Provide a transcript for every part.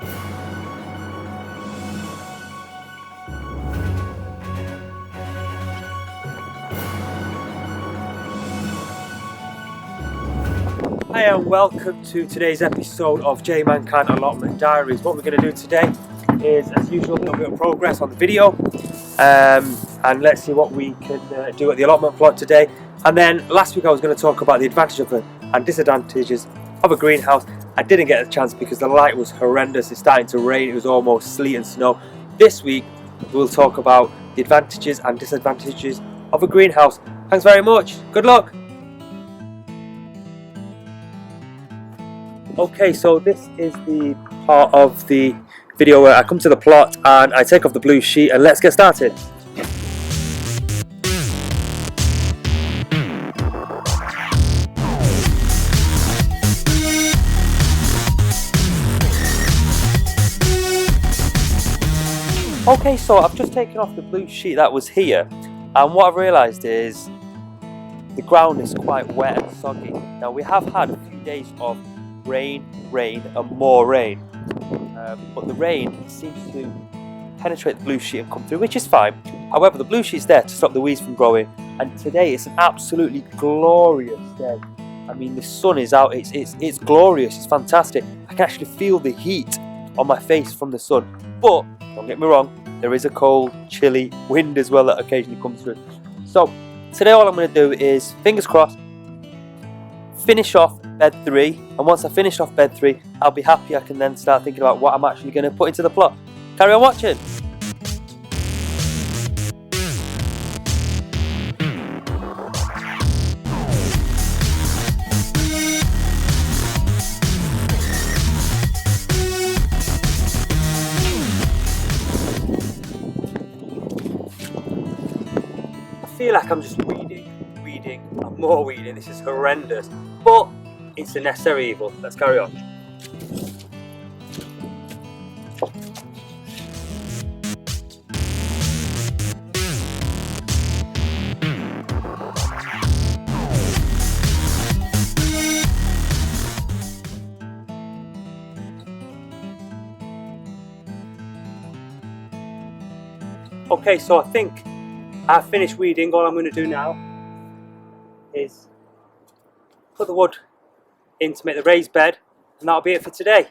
Hi and welcome to today's episode of JayManCan Allotment Diaries. What we're going to do today is, as usual, a little bit of progress on the video, and let's see what we can do at the allotment plot today. And then last week I was going to talk about the advantages and disadvantages of a greenhouse. I didn't get a chance because the light was horrendous. It's starting to rain. It was almost sleet and snow. This week we'll talk about the advantages and disadvantages of a greenhouse. Thanks very much. Good luck. Okay, so this is the part of the video where I come to the plot and I take off the blue sheet, and let's get started. Okay, so I've just taken off the blue sheet that was here, and what I've realised is the ground is quite wet and soggy. Now we have had a few days of rain and more rain, but the rain seems to penetrate the blue sheet and come through, which is fine. However, the blue sheet's there to stop the weeds from growing, and today it's an absolutely glorious day. I mean, the sun is out, it's glorious, it's fantastic. I can actually feel the heat on my face from the sun, but don't get me wrong, there is a cold, chilly wind as well that occasionally comes through. So today all I'm going to do is, fingers crossed, finish off bed 3, and once I finish off bed 3, I'll be happy. I can then start thinking about what I'm actually going to put into the plot. Carry on watching. I feel like I'm just weeding and more weeding. This is horrendous, but it's a necessary evil. Let's carry on. Okay, so I think I've finished weeding. All I'm going to do now is put the wood in to make the raised bed, and that'll be it for today.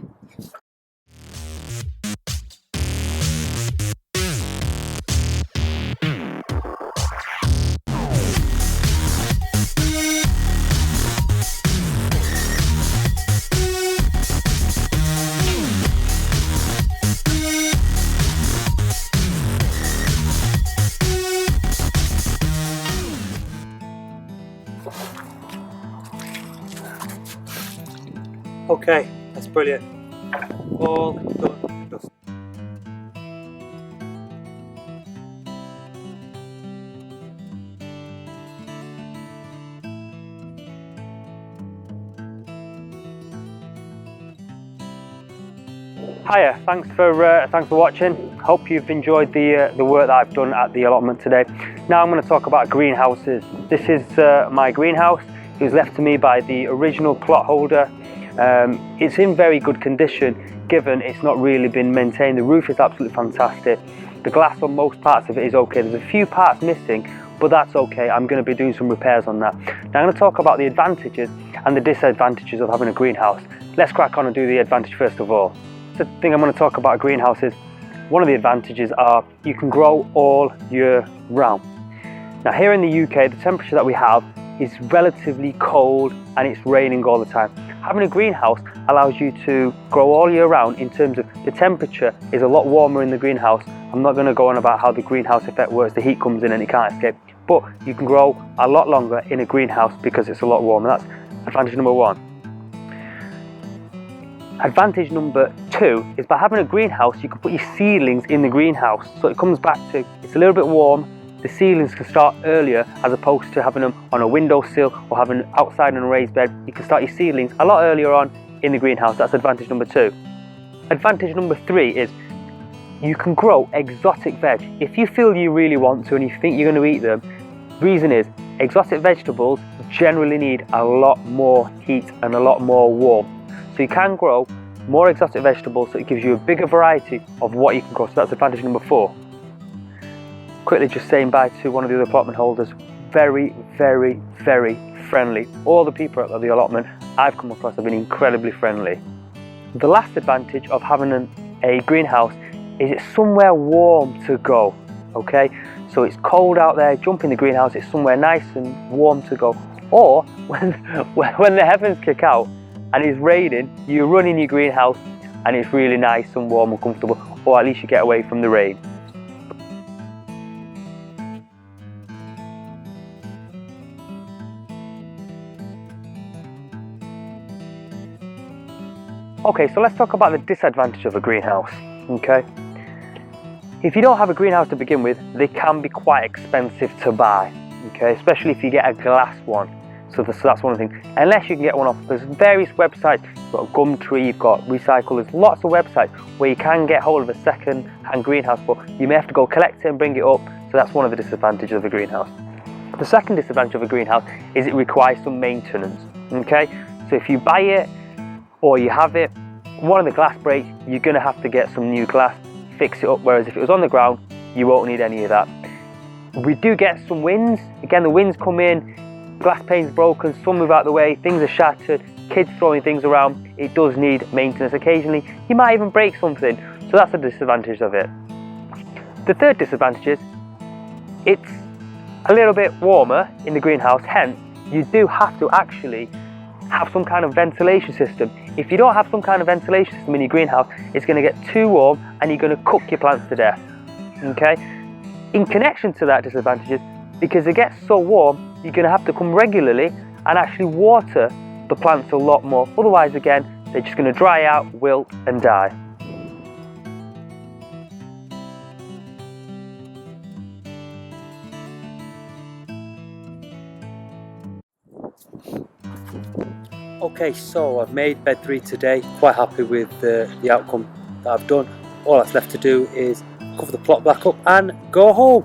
Okay, that's brilliant. All done. Dusted. Hiya, thanks for watching. Hope you've enjoyed the work that I've done at the allotment today. Now I'm going to talk about greenhouses. This is my greenhouse. It was left to me by the original plot holder. It's in very good condition, given it's not really been maintained. The roof is absolutely fantastic. The glass on most parts of it is okay. There's a few parts missing, but that's okay. I'm going to be doing some repairs on that. Now I'm going to talk about the advantages and the disadvantages of having a greenhouse. Let's crack on and do the advantage first of all. The thing I'm going to talk about greenhouse is, one of the advantages are you can grow all year round. Now here in the UK, the temperature that we have is relatively cold and it's raining all the time. Having a greenhouse allows you to grow all year round. In terms of the temperature is a lot warmer in the greenhouse. I'm not going to go on about how the greenhouse effect works. The heat comes in and it can't escape, but you can grow a lot longer in a greenhouse because it's a lot warmer. That's advantage number 1. Advantage number 2 is, by having a greenhouse you can put your seedlings in the greenhouse, so it comes back to, it's a little bit warm, the seedlings can start earlier, as opposed to having them on a windowsill or having outside on a raised bed. You can start your seedlings a lot earlier on in the greenhouse. That's advantage number 2. Advantage number 3 is you can grow exotic veg. If you feel you really want to and you think you're going to eat them, reason is exotic vegetables generally need a lot more heat and a lot more warmth. So you can grow more exotic vegetables, so it gives you a bigger variety of what you can grow. So that's advantage number 4. Quickly just saying bye to one of the other allotment holders. Very, very, very friendly. All the people at the allotment I've come across have been incredibly friendly. The last advantage of having a greenhouse is it's somewhere warm to go, okay? So it's cold out there, jump in the greenhouse, it's somewhere nice and warm to go. Or when the heavens kick out and it's raining, you run in your greenhouse and it's really nice and warm and comfortable, or at least you get away from the rain. Okay, so let's talk about the disadvantage of a greenhouse, okay? If you don't have a greenhouse to begin with, they can be quite expensive to buy, okay? Especially if you get a glass one. So that's one of the things. Unless you can get one off, there's various websites. You've got Gumtree, you've got Recycle, there's lots of websites where you can get hold of a second-hand greenhouse, but you may have to go collect it and bring it up, so that's one of the disadvantages of a greenhouse. The second disadvantage of a greenhouse is it requires some maintenance, okay? So if you buy it, or you have it, one of the glass breaks, you're going to have to get some new glass, fix it up, whereas if it was on the ground, you won't need any of that. We do get some winds. Again, the winds come in, glass panes broken, some move out the way, things are shattered, kids throwing things around. It does need maintenance occasionally. You might even break something, so that's a disadvantage of it. The third disadvantage is it's a little bit warmer in the greenhouse, hence you do have to actually have some kind of ventilation system. If you don't have some kind of ventilation system in your greenhouse, it's going to get too warm and you're going to cook your plants to death, okay? In connection to that disadvantages, because it gets so warm, you're going to have to come regularly and actually water the plants a lot more. Otherwise, again, they're just going to dry out, wilt and die. Okay, so I've made bed 3 today, quite happy with the outcome that I've done. All that's left to do is cover the plot back up and go home.